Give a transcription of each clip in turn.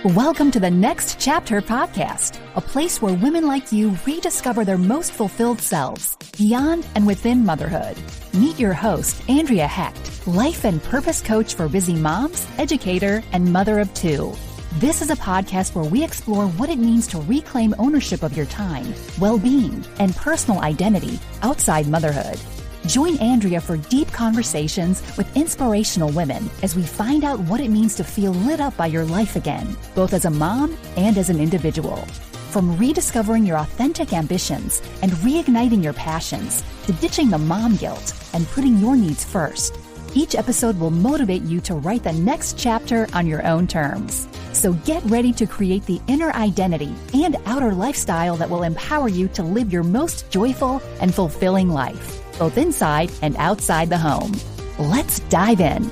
Welcome to the Next ChaptHER Podcast, a place where women like you rediscover their most fulfilled selves, beyond and within motherhood. Meet your host, Andrea Hecht, life and purpose coach for busy moms, educator, and mother of two. This is a podcast where we explore what it means to reclaim ownership of your time, well-being, and personal identity outside motherhood. Join Andrea for deep conversations with inspirational women as we find out what it means to feel lit up by your life again, both as a mom and as an individual. From rediscovering your authentic ambitions and reigniting your passions to ditching the mom guilt and putting your needs first, each episode will motivate you to write the next chapter on your own terms. So get ready to create the inner identity and outer lifestyle that will empower you to live your most joyful and fulfilling life, both inside and outside the home. Let's dive in.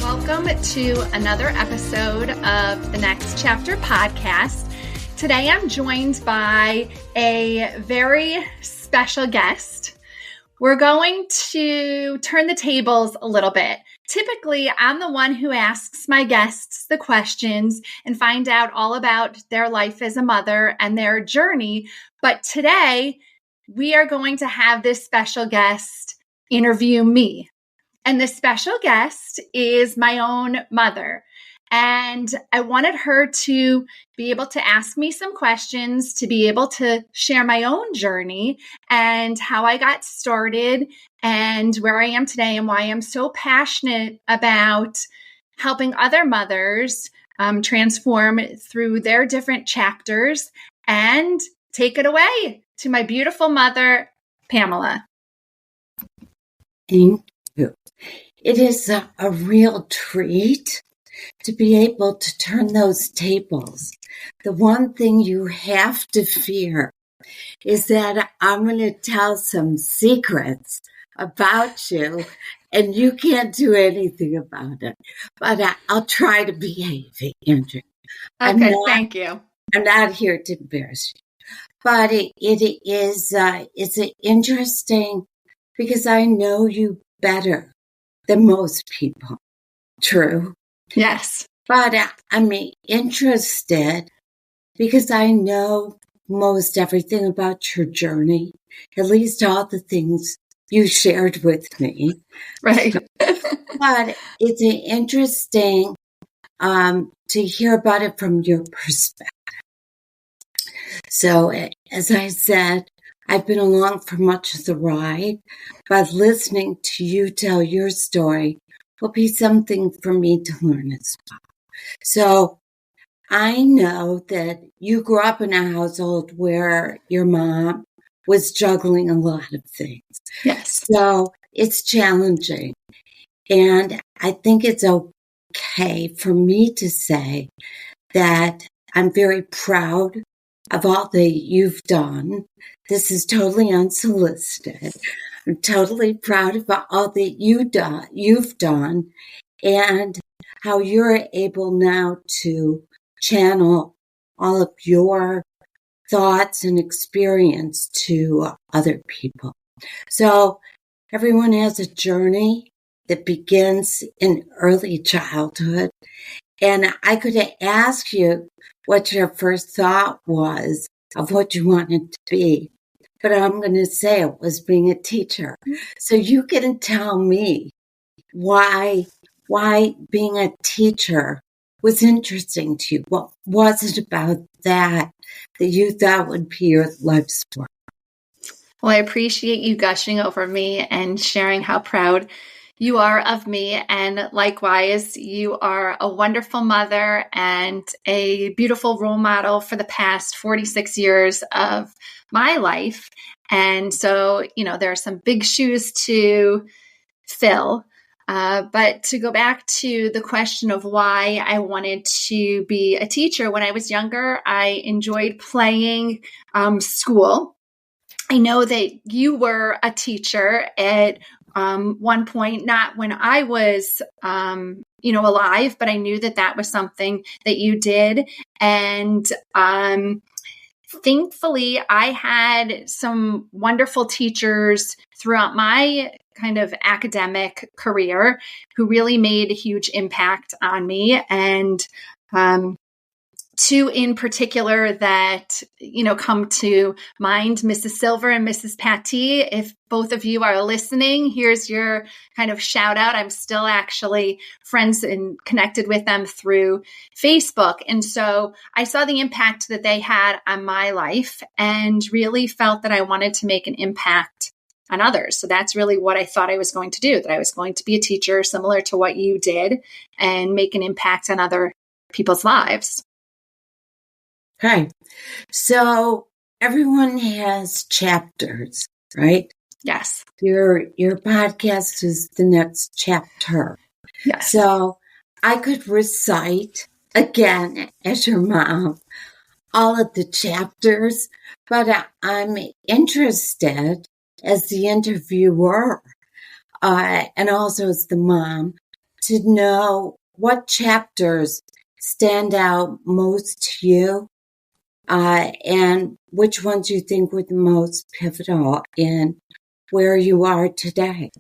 Welcome to another episode of the Next ChaptHER Podcast. Today I'm joined by a very special guest. We're going to turn the tables a little bit. Typically, I'm the one who asks my guests the questions and find out all about their life as a mother and their journey. But today, we are going to have this special guest interview me. And this special guest is my own mother. And I wanted her to be able to ask me some questions, to be able to share my own journey and how I got started and where I am today and why I'm so passionate about helping other mothers transform through their different chapters. And take it away to my beautiful mother, Pamela. Thank you. It is a real treat to be able to turn those tables. The one thing you have to fear is that I'm going to tell some secrets about you and you can't do anything about it. But I'll try to behave, Andrew. Okay, thank you. I'm not here to embarrass you. But it's interesting because I know you better than most people. True? Yes. But I'm interested because I know most everything about your journey, at least all the things you shared with me. Right. But it's interesting to hear about it from your perspective. So, as I said, I've been along for much of the ride, but listening to you tell your story will be something for me to learn as well. So, I know that you grew up in a household where your mom was juggling a lot of things. Yes. So, it's challenging. And I think it's okay for me to say that I'm very proud of all that you've done. This is totally unsolicited. I'm totally proud of all that you've done and how you're able now to channel all of your thoughts and experience to other people. So everyone has a journey that begins in early childhood. And I could ask you what your first thought was of what you wanted to be. But I'm going to say it was being a teacher. So you can tell me why being a teacher was interesting to you. What was it about that you thought would be your life's work? Well, I appreciate you gushing over me and sharing how proud you are of me. And likewise, you are a wonderful mother and a beautiful role model for the past 46 years of my life. And so, there are some big shoes to fill. But to go back to the question of why I wanted to be a teacher, when I was younger, I enjoyed playing school. I know that you were a teacher at one point, not when I was, alive, but I knew that was something that you did. And thankfully, I had some wonderful teachers throughout my kind of academic career who really made a huge impact on me. And Two in particular that, come to mind, Mrs. Silver and Mrs. Patty. If both of you are listening, here's your kind of shout out. I'm still actually friends and connected with them through Facebook. And so I saw the impact that they had on my life and really felt that I wanted to make an impact on others. So that's really what I thought I was going to do, that I was going to be a teacher similar to what you did and make an impact on other people's lives. Okay. So everyone has chapters, right? Yes. Your podcast is the next chapter. Yes. So I could recite again as your mom all of the chapters, but I'm interested as the interviewer and also as the mom to know what chapters stand out most to you. And which ones you think were the most pivotal in where you are today?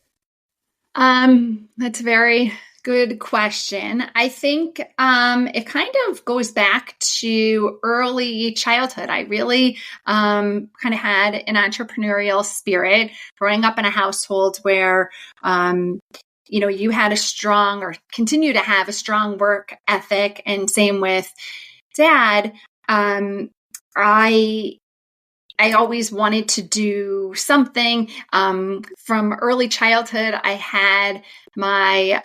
That's a very good question. I think it kind of goes back to early childhood. I really kind of had an entrepreneurial spirit growing up in a household where you had a strong or continue to have a strong work ethic, and same with Dad. I always wanted to do something. From early childhood, I had my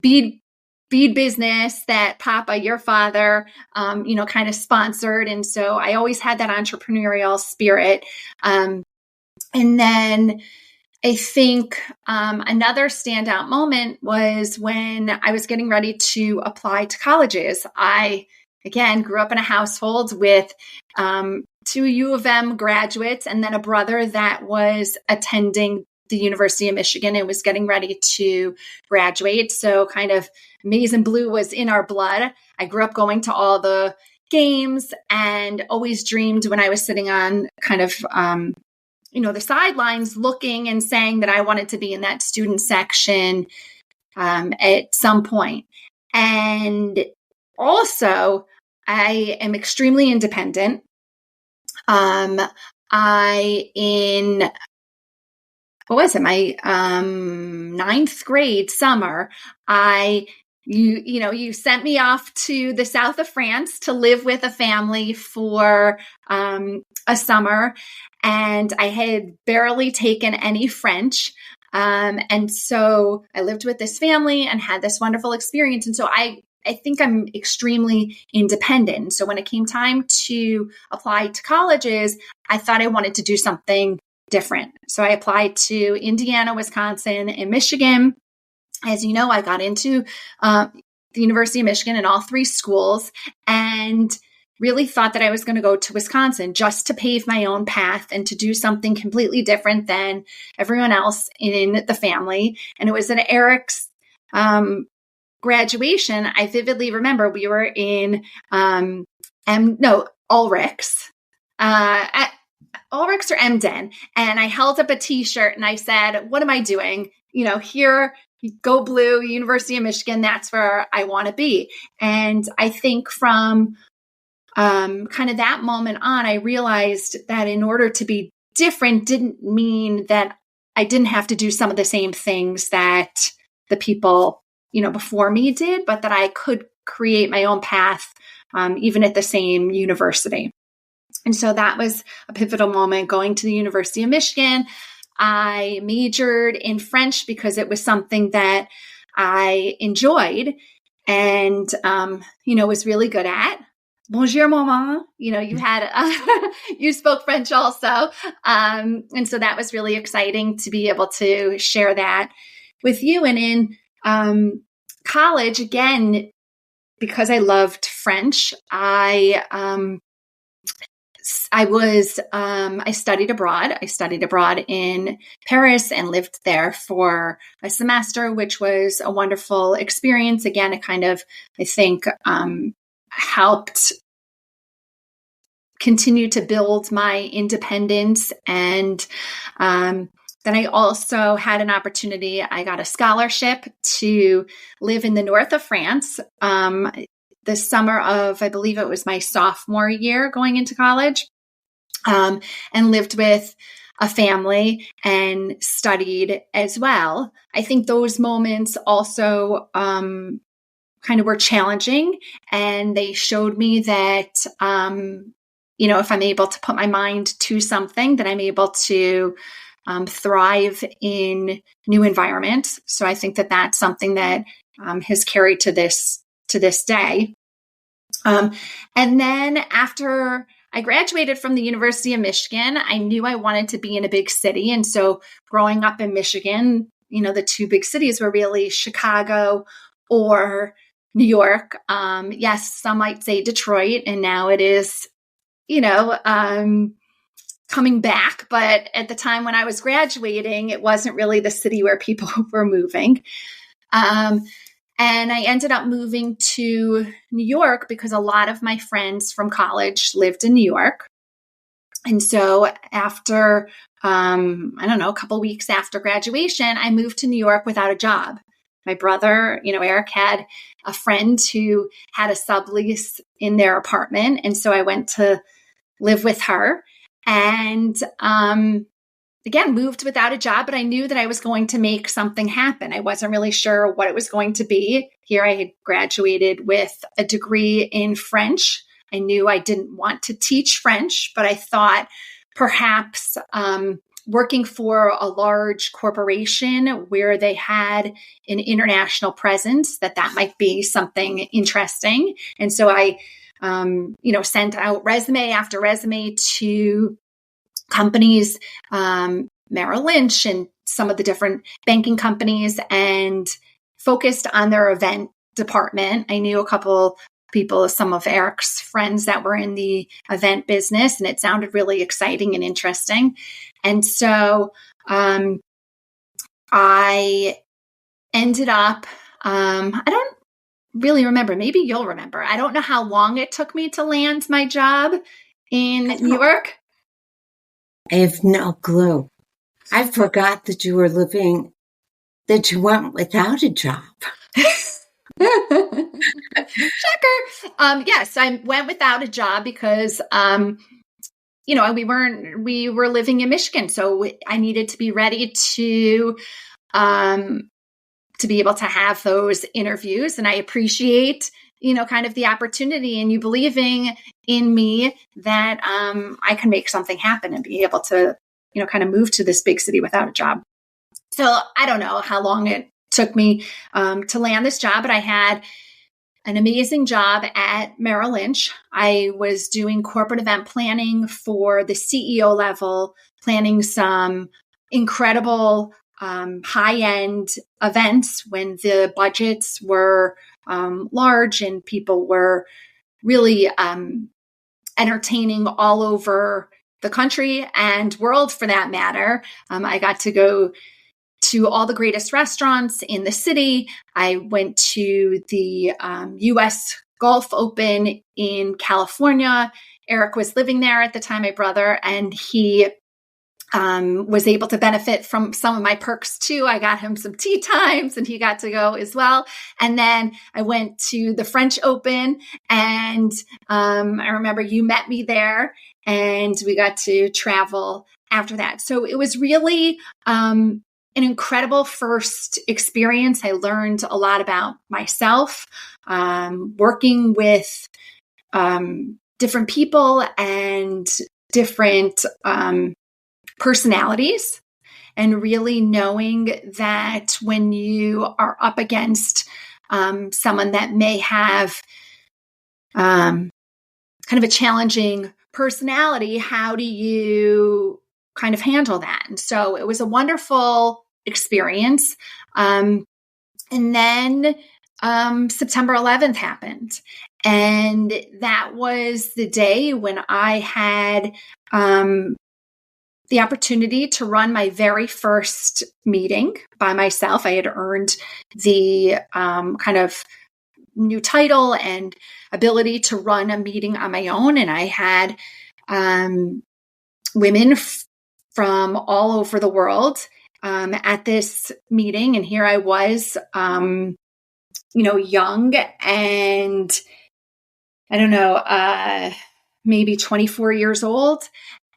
bead business that Papa, your father, kind of sponsored. And so I always had that entrepreneurial spirit. And then I think another standout moment was when I was getting ready to apply to colleges. I, again, grew up in a household with two U of M graduates and then a brother that was attending the University of Michigan and was getting ready to graduate. So kind of maize and blue was in our blood. I grew up going to all the games and always dreamed when I was sitting on kind of the sidelines looking and saying that I wanted to be in that student section at some point. And also, I am extremely independent. My ninth grade summer, you sent me off to the south of France to live with a family for a summer, and I had barely taken any French. And so I lived with this family and had this wonderful experience. And so I think I'm extremely independent. So when it came time to apply to colleges, I thought I wanted to do something different. So I applied to Indiana, Wisconsin, and Michigan. As you know, I got into the University of Michigan in all three schools and really thought that I was going to go to Wisconsin just to pave my own path and to do something completely different than everyone else in the family. And it was at Eric's graduation. I vividly remember we were in Ulrich's. Ulrich's or Emden. And I held up a t-shirt and I said, what am I doing? Here, go blue, University of Michigan, that's where I want to be. And I think from kind of that moment on, I realized that in order to be different didn't mean that I didn't have to do some of the same things that the people, before me did, but that I could create my own path, even at the same university. And so that was a pivotal moment going to the University of Michigan. I majored in French because it was something that I enjoyed and, was really good at. Bonjour, maman. You had, you spoke French also. And so that was really exciting to be able to share that with you. And in college, again, because I loved French, I studied abroad. I studied abroad in Paris and lived there for a semester, which was a wonderful experience. Again, it kind of, I think, helped continue to build my independence. And then I also had an opportunity. I got a scholarship to live in the north of France. the summer of, I believe it was my sophomore year going into college, and lived with a family and studied as well. I think those moments also kind of were challenging, and they showed me that, if I'm able to put my mind to something, that I'm able to thrive in new environments. So I think that that's something that has carried to this day. And then after I graduated from the University of Michigan, I knew I wanted to be in a big city. And so growing up in Michigan, the two big cities were really Chicago or New York. Yes, some might say Detroit, and now it is, coming back. But at the time when I was graduating, it wasn't really the city where people were moving. And I ended up moving to New York because a lot of my friends from college lived in New York. And so after, a couple weeks after graduation, I moved to New York without a job. My brother, Eric, had a friend who had a sublease in their apartment. And so I went to live with her and, again, moved without a job, but I knew that I was going to make something happen. I wasn't really sure what it was going to be. Here I had graduated with a degree in French. I knew I didn't want to teach French, but I thought perhaps working for a large corporation where they had an international presence, that might be something interesting. And so I, sent out resume after resume to companies, Merrill Lynch and some of the different banking companies, and focused on their event department. I knew a couple people, some of Eric's friends that were in the event business, and it sounded really exciting and interesting. And so I ended up, I don't really remember, maybe you'll remember. I don't know how long it took me to land my job in New York. I have no clue. I forgot that you went without a job. Shocker. Yes, I went without a job because, we were living in Michigan. So I needed to be ready to be able to have those interviews. And I appreciate, kind of the opportunity and you believing in me that I can make something happen and be able to, kind of move to this big city without a job. So I don't know how long it took me to land this job, but I had an amazing job at Merrill Lynch. I was doing corporate event planning for the CEO level, planning some incredible high-end events when the budgets were large and people were really entertaining all over the country and world for that matter. I got to go to all the greatest restaurants in the city. I went to the U.S. Golf Open in California. Eric was living there at the time, my brother, and he was able to benefit from some of my perks too. I got him some tea times and he got to go as well. And then I went to the French Open and I remember you met me there and we got to travel after that. So it was really an incredible first experience. I learned a lot about myself, working with different people and different personalities, and really knowing that when you are up against someone that may have kind of a challenging personality, how do you kind of handle that? And so it was a wonderful experience. And then September 11th happened. And that was the day when I had the opportunity to run my very first meeting by myself. I had earned the kind of new title and ability to run a meeting on my own. And I had women from all over the world at this meeting. And here I was, young and I don't know, maybe 24 years old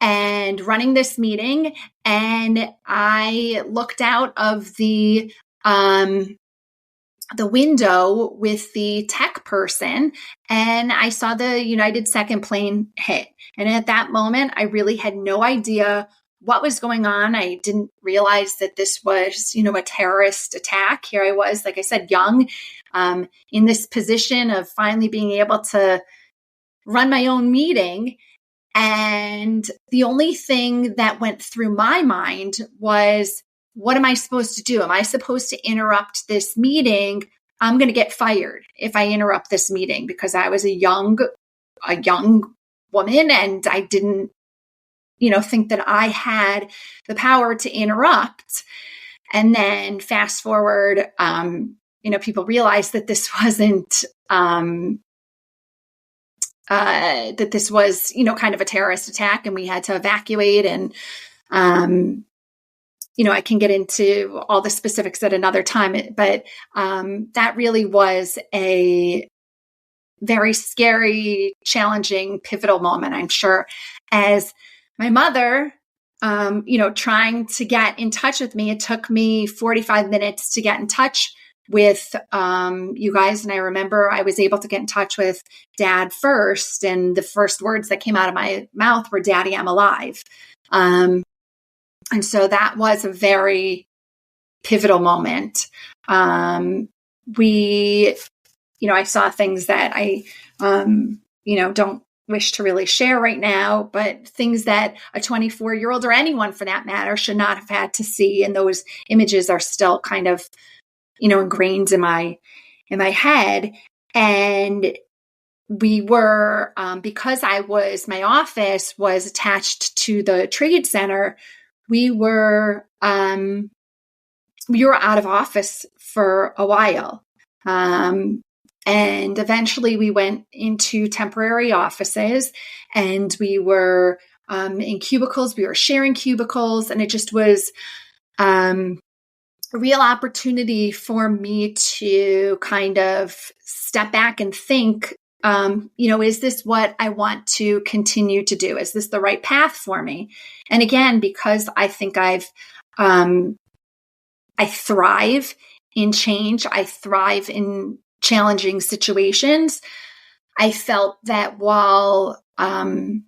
and running this meeting. And I looked out of the window with the tech person and I saw the United second plane hit. And at that moment, I really had no idea what was going on. I didn't realize that this was, a terrorist attack. Here I was, like I said, young, in this position of finally being able to run my own meeting. And the only thing that went through my mind was, what am I supposed to do? Am I supposed to interrupt this meeting? I'm going to get fired if I interrupt this meeting, because I was a young woman and I didn't, think that I had the power to interrupt. And then fast forward, people realized that this wasn't, that this was, kind of a terrorist attack, and we had to evacuate. And, I can get into all the specifics at another time, but that really was a very scary, challenging, pivotal moment, I'm sure. As my mother, trying to get in touch with me, it took me 45 minutes to get in touch with you guys. And I remember I was able to get in touch with Dad first. And the first words that came out of my mouth were, "Daddy, I'm alive." And so that was a very pivotal moment. I saw things that I, don't wish to really share right now, but things that a 24-year-old or anyone for that matter should not have had to see. And those images are still kind of, ingrained in my head. And we were, because my office was attached to the trade center, we were out of office for a while. And eventually we went into temporary offices, and we were in cubicles. We were sharing cubicles, and it just was a real opportunity for me to kind of step back and think, is this what I want to continue to do? Is this the right path for me? And again, because I think I thrive in change, I thrive in challenging situations, I felt that while the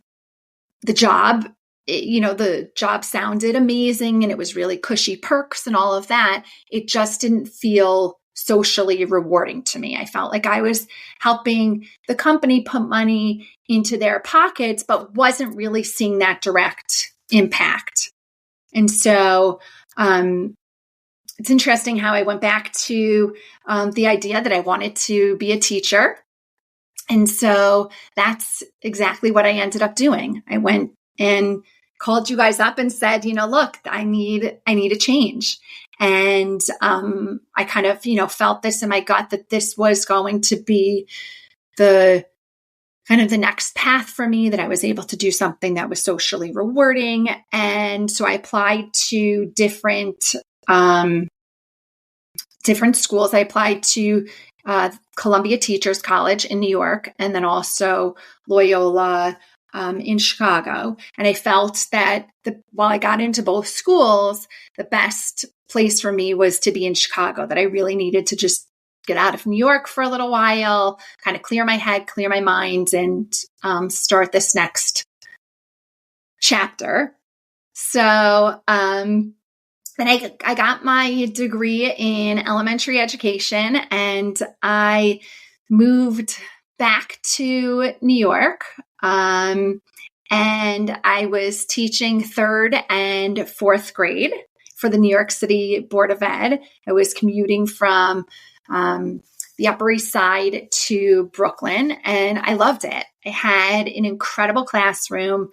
job sounded amazing and it was really cushy perks and all of that, it just didn't feel socially rewarding to me. I felt like I was helping the company put money into their pockets, but wasn't really seeing that direct impact. And so it's interesting how I went back to the idea that I wanted to be a teacher. And so that's exactly what I ended up doing. I went and called you guys up and said, look, I need a change. And I kind of, felt this in my gut that this was going to be the kind of the next path for me, that I was able to do something that was socially rewarding. And so I applied to different schools. I applied to Columbia Teachers College in New York, and then also Loyola in Chicago. And I felt that while I got into both schools, the best place for me was to be in Chicago, that I really needed to just get out of New York for a little while, kind of clear my head, clear my mind, and start this next chapter. So then I got my degree in elementary education, and I moved back to New York. And I was teaching 3rd and 4th grade for the New York City Board of Ed. I was commuting from the Upper East Side to Brooklyn, and I loved it. I had an incredible classroom,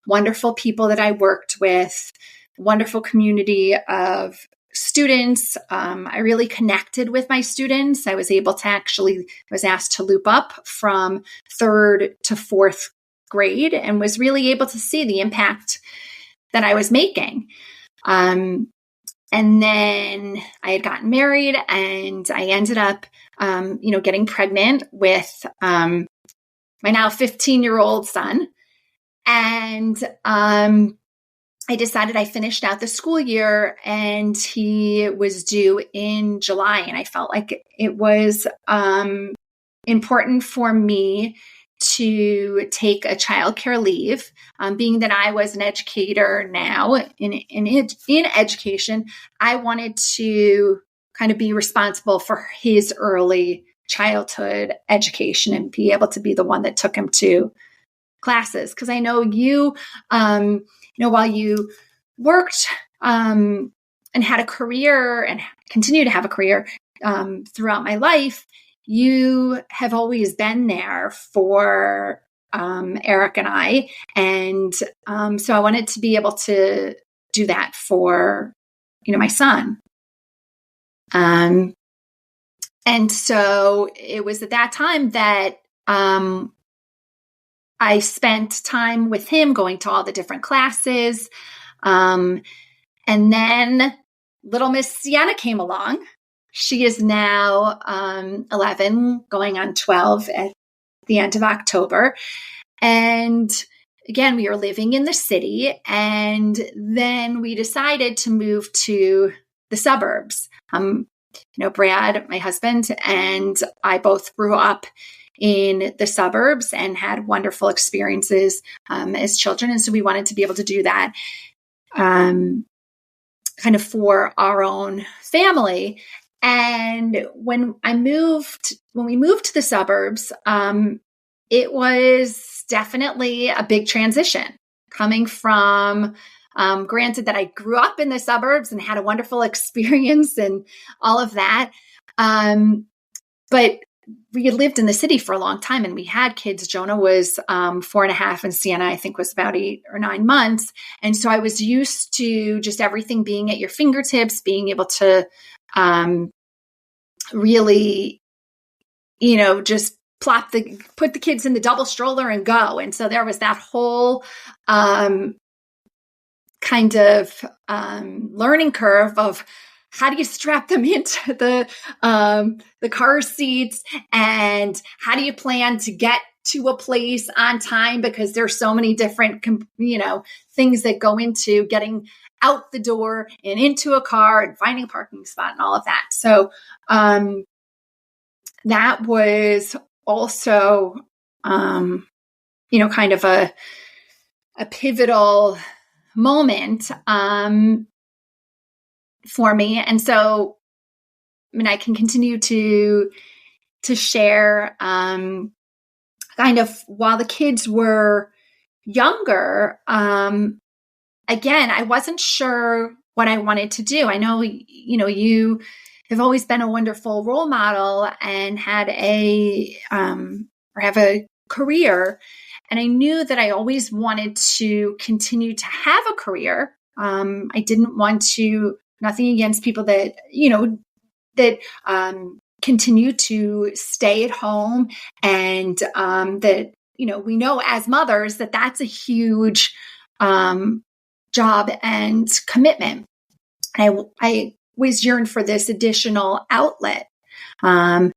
wonderful people that I worked with, wonderful community of students. I really connected with my students. I was asked to loop up from 3rd to 4th grade, and was really able to see the impact that I was making. And then I had gotten married, and I ended up, getting pregnant with my now 15-year-old son. And I decided I finished out the school year, and he was due in July. And I felt like it was important for me to take a childcare leave, being that I was an educator now in education. I wanted to kind of be responsible for his early childhood education and be able to be the one that took him to classes. Because I know while you worked and had a career and continue to have a career throughout my life, you have always been there for Eric and I. And so I wanted to be able to do that for, my son. And so it was at that time that I spent time with him going to all the different classes. And then little Miss Sienna came along. She is now 11, going on 12 at the end of October. And again, we are living in the city. And then we decided to move to the suburbs. Brad, my husband, and I both grew up in the suburbs and had wonderful experiences as children. And so we wanted to be able to do that kind of for our own family. And when we moved to the suburbs, it was definitely a big transition coming from, granted that I grew up in the suburbs and had a wonderful experience and all of that. But we had lived in the city for a long time and we had kids. Jonah was 4.5 and Sienna, I think, was about 8 or 9 months. And so I was used to just everything being at your fingertips, being able to really, just put the kids in the double stroller and go. And so there was that whole kind of learning curve of how do you strap them into the car seats, and how do you plan to get to a place on time, because there's so many different things that go into getting out the door and into a car and finding a parking spot and all of that. So that was also kind of a pivotal moment for me. And so I can continue to share kind of while the kids were younger. Again, I wasn't sure what I wanted to do. I know, you have always been a wonderful role model and had have a career. And I knew that I always wanted to continue to have a career. I didn't want to, nothing against people that, that continue to stay at home, and that, we know as mothers that that's a huge job and commitment. I always yearned for this additional outlet. And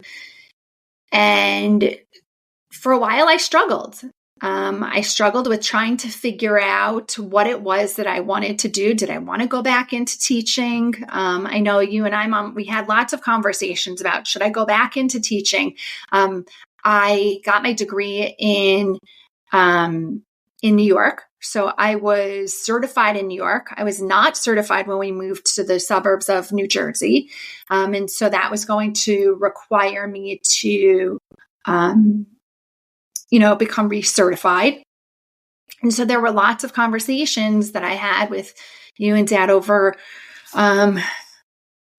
for a while I struggled. I struggled with trying to figure out what it was that I wanted to do. Did I want to go back into teaching? I know you and I, Mom, we had lots of conversations about, should I go back into teaching? I got my degree in New York. So I was certified in New York. I was not certified when we moved to the suburbs of New Jersey. And so that was going to require me to, become recertified. And so there were lots of conversations that I had with you and Dad over, I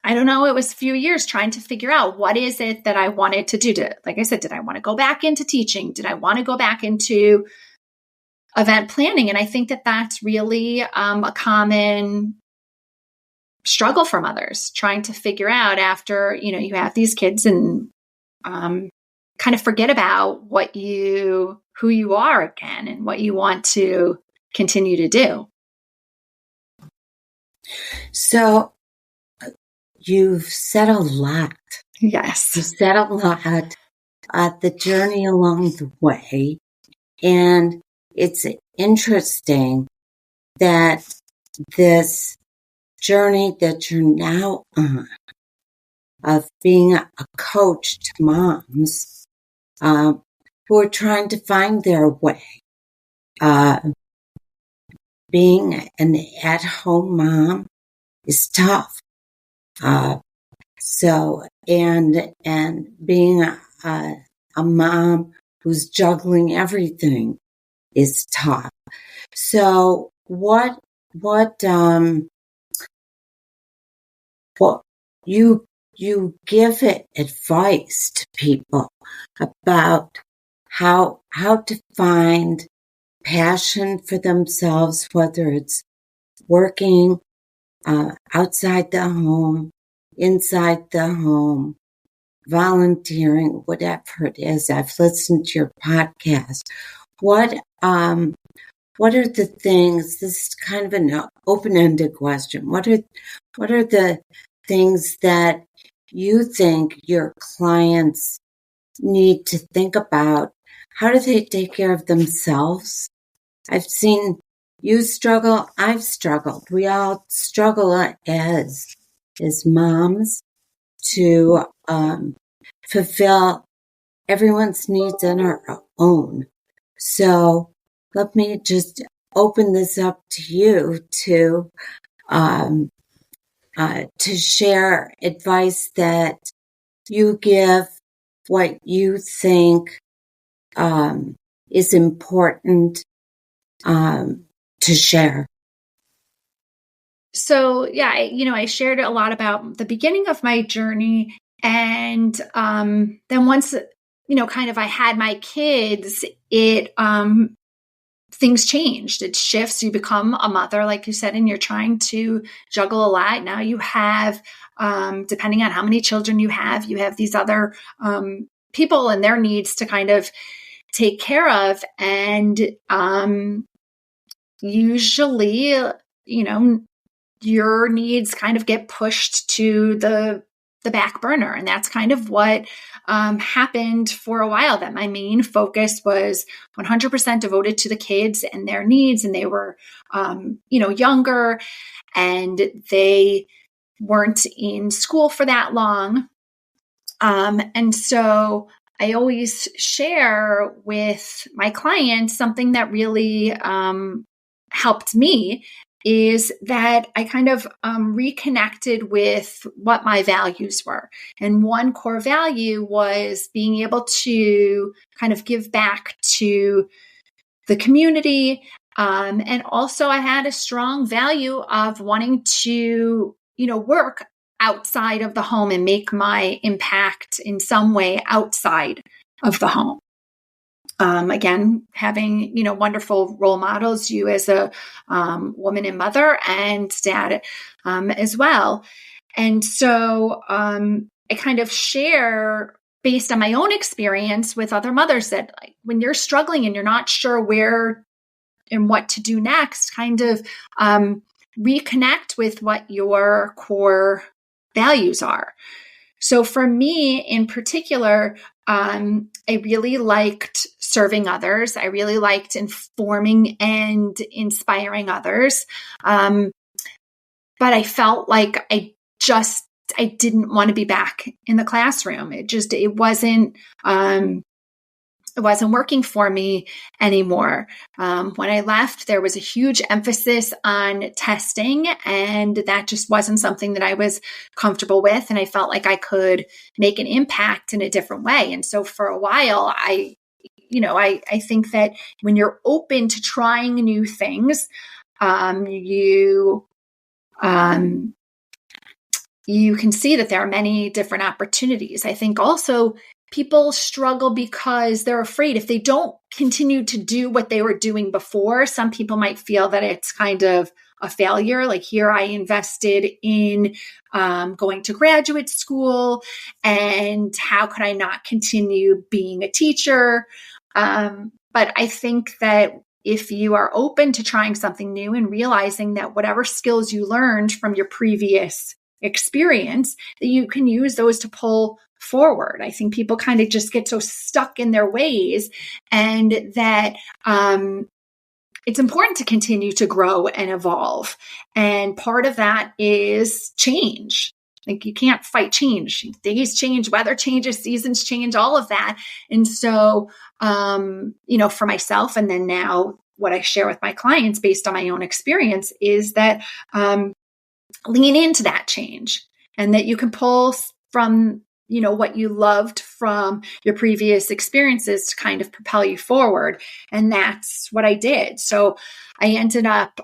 don't know, it was a few years trying to figure out what is it that I wanted to do. Like I said, did I want to go back into teaching? Did I want to go back into event planning? And I think that that's really a common struggle for mothers, trying to figure out after, you have these kids and kind of forget about who you are again and what you want to continue to do. So you've said a lot. Yes. You said a lot. the journey along the way. And it's interesting that this journey that you're now on of being a coach to moms who are trying to find their way, being an at-home mom is tough. And being a mom who's juggling everything is tough. So what you give it advice to people about how to find passion for themselves, whether it's working outside the home, inside the home, volunteering, whatever it is. I've listened to your podcast. What are the things? This is kind of an open-ended question. What are the things that you think your clients need to think about? How do they take care of themselves? I've seen you struggle. I've struggled. We all struggle as moms to fulfill everyone's needs on our own. So let me just open this up to you to share advice that you give, what you think is important to share. So yeah, I shared a lot about the beginning of my journey, and then once kind of I had my kids, it things changed. It shifts. You become a mother, like you said, and you're trying to juggle a lot. Now you have, depending on how many children you have these other people and their needs to kind of take care of, and usually, your needs kind of get pushed to the back burner. And that's kind of what happened for a while, that my main focus was 100% devoted to the kids and their needs. And they were, younger, and they weren't in school for that long. And so I always share with my clients something that really helped me, is that I kind of reconnected with what my values were. And one core value was being able to kind of give back to the community. And also I had a strong value of wanting to, work outside of the home and make my impact in some way outside of the home. Again, having, wonderful role models, you as a woman and mother, and dad as well. And so I kind of share based on my own experience with other mothers that, like, when you're struggling and you're not sure where and what to do next, kind of reconnect with what your core values are. So for me in particular, I really liked serving others. I really liked informing and inspiring others. But I felt like I didn't want to be back in the classroom. It wasn't working for me anymore. When I left, there was a huge emphasis on testing, and that just wasn't something that I was comfortable with. And I felt like I could make an impact in a different way. And so for a while, I think that when you're open to trying new things, you can see that there are many different opportunities. I think also people struggle because they're afraid if they don't continue to do what they were doing before, some people might feel that it's kind of a failure. Like, here I invested in going to graduate school, and how could I not continue being a teacher? But I think that if you are open to trying something new and realizing that whatever skills you learned from your previous experience, that you can use those to pull forward. I think people kind of just get so stuck in their ways, and that it's important to continue to grow and evolve. And part of that is change. Like, you can't fight change. Days change, weather changes, seasons change, all of that. And so, for myself, and then now what I share with my clients based on my own experience is that lean into that change, and that you can pull from what you loved from your previous experiences to kind of propel you forward. And that's what I did. So I ended up,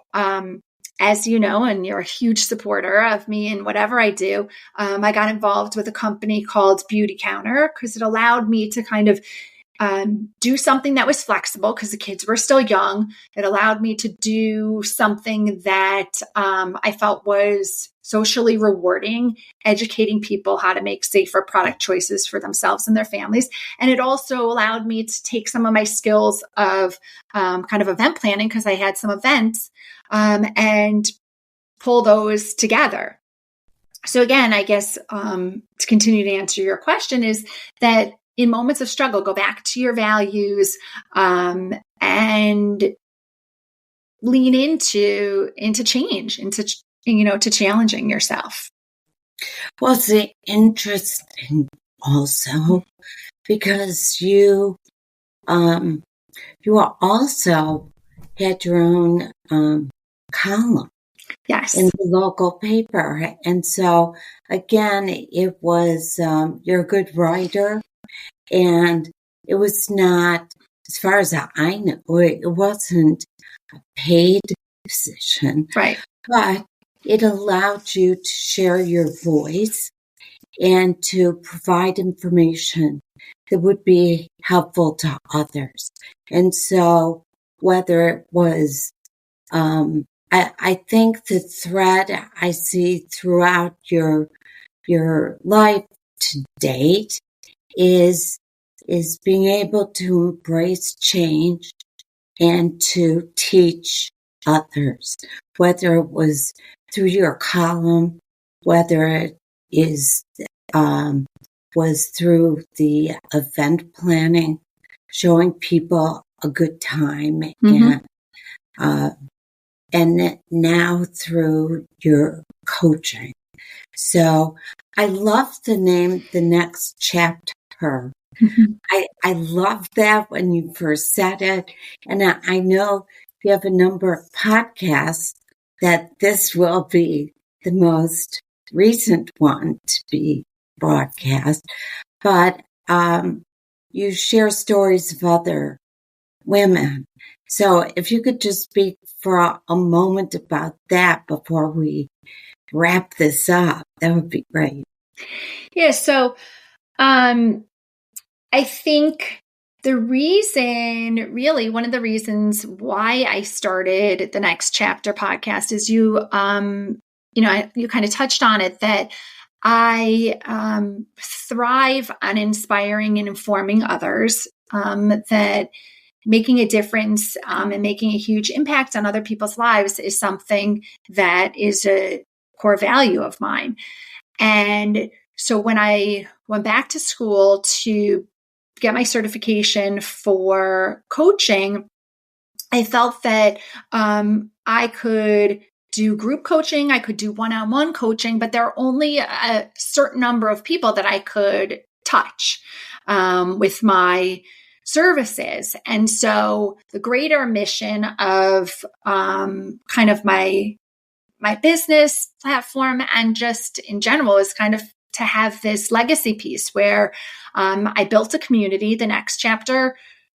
as you know, and you're a huge supporter of me in whatever I do, I got involved with a company called Beauty Counter because it allowed me to kind of do something that was flexible because the kids were still young. It allowed me to do something that I felt was socially rewarding, educating people how to make safer product choices for themselves and their families. And it also allowed me to take some of my skills of kind of event planning, because I had some events, and pull those together. So again, I guess to continue to answer your question is that in moments of struggle, go back to your values and lean into change, to challenging yourself. Well, it's interesting also because you also had your own column. Yes. In the local paper. And so again, it was, you're a good writer, and it was not, as far as I know, it wasn't a paid position. Right. But it allowed you to share your voice and to provide information that would be helpful to others. And so whether it was, I think the thread I see throughout your life to date is being able to embrace change and to teach others, whether it was through your column, whether it is was through the event planning, showing people a good time, and now through your coaching. So I love the name, The Next ChaptHER. I love that when you first said it. And I know you have a number of podcasts that this will be the most recent one to be broadcast. But you share stories of other women. So if you could just speak for a moment about that before we wrap this up, that would be great. Yeah. So I think one of the reasons why I started the Next ChaptHER podcast is you kind of touched on it, that I thrive on inspiring and informing others, that making a difference and making a huge impact on other people's lives is something that is a core value of mine. And so when I went back to school to get my certification for coaching, I felt that I could do group coaching, I could do one-on-one coaching, but there are only a certain number of people that I could touch with my services. And so the greater mission of kind of my business platform and just in general is kind of to have this legacy piece where I built a community, the Next ChaptHER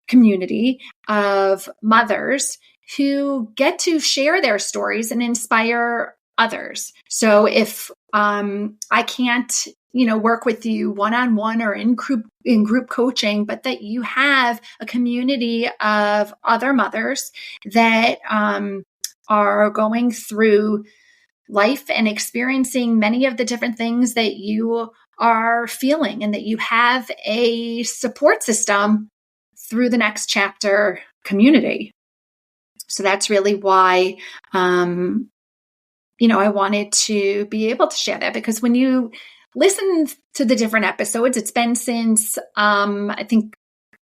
community of mothers who get to share their stories and inspire others. So if I can't, work with you one-on-one or in group coaching, but that you have a community of other mothers that are going through life and experiencing many of the different things that you are feeling, and that you have a support system through the Next ChaptHER community. So that's really why, I wanted to be able to share that, because when you listened to the different episodes, it's been since, I think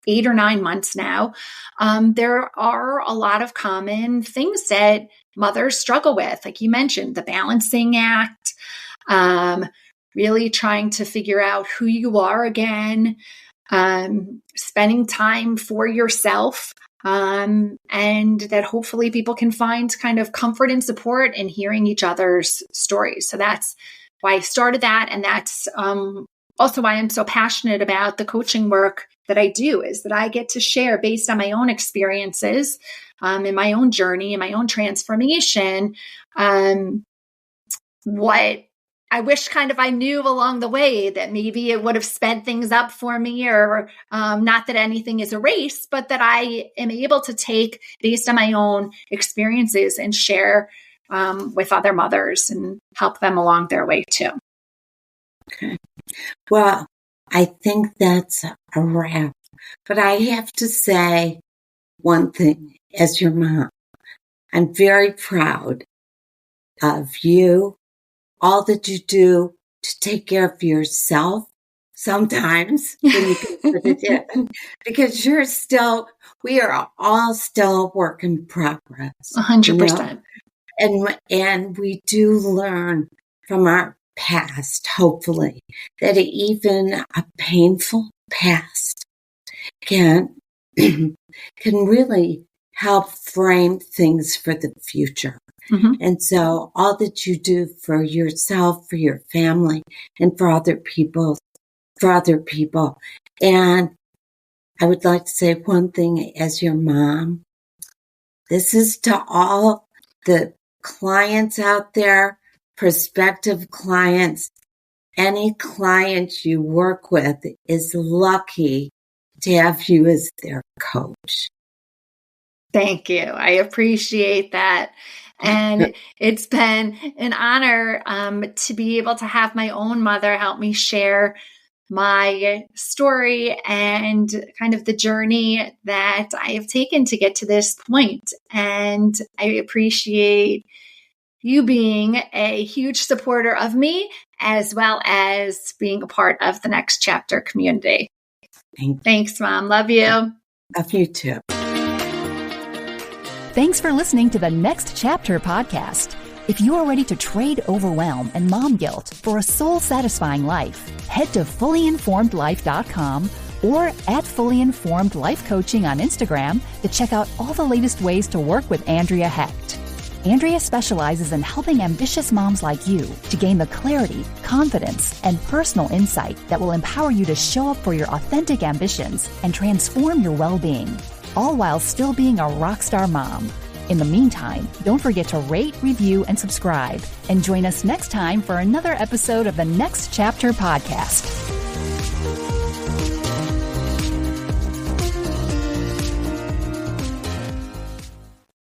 8 or 9 months now, there are a lot of common things that mothers struggle with. Like you mentioned, the balancing act, really trying to figure out who you are again, spending time for yourself, and that hopefully people can find kind of comfort and support in hearing each other's stories. So that's why I started that. And that's also why I'm so passionate about the coaching work that I do, is that I get to share based on my own experiences, in my own journey, in my own transformation, what I wish kind of I knew along the way, that maybe it would have sped things up for me, or not that anything is a race, but that I am able to take based on my own experiences and share with other mothers and help them along their way too. Okay. Well, I think that's a wrap. But I have to say one thing as your mom. I'm very proud of you, all that you do to take care of yourself sometimes when you can put it in, because we are all still a work in progress. 100%. And we do learn from our past, hopefully, that even a painful past can really help frame things for the future. Mm-hmm. And so all that you do for yourself, for your family, and for other people. And I would like to say one thing as your mom. This is to all the clients out there, prospective clients. Any client you work with is lucky to have you as their coach. Thank you. I appreciate that. And it's been an honor to be able to have my own mother help me share my story and kind of the journey that I have taken to get to this point. And I appreciate you being a huge supporter of me, as well as being a part of the Next Chapter community. Thanks, Mom. Love you. Love you too. Thanks for listening to the Next Chapter podcast. If you are ready to trade overwhelm and mom guilt for a soul-satisfying life, head to fullyinformedlife.com or at Fully Informed Life Coaching on Instagram to check out all the latest ways to work with Andrea Hecht. Andrea specializes in helping ambitious moms like you to gain the clarity, confidence, and personal insight that will empower you to show up for your authentic ambitions and transform your well-being, all while still being a rock star mom. In the meantime, don't forget to rate, review, and subscribe, and join us next time for another episode of the Next Chapter Podcast.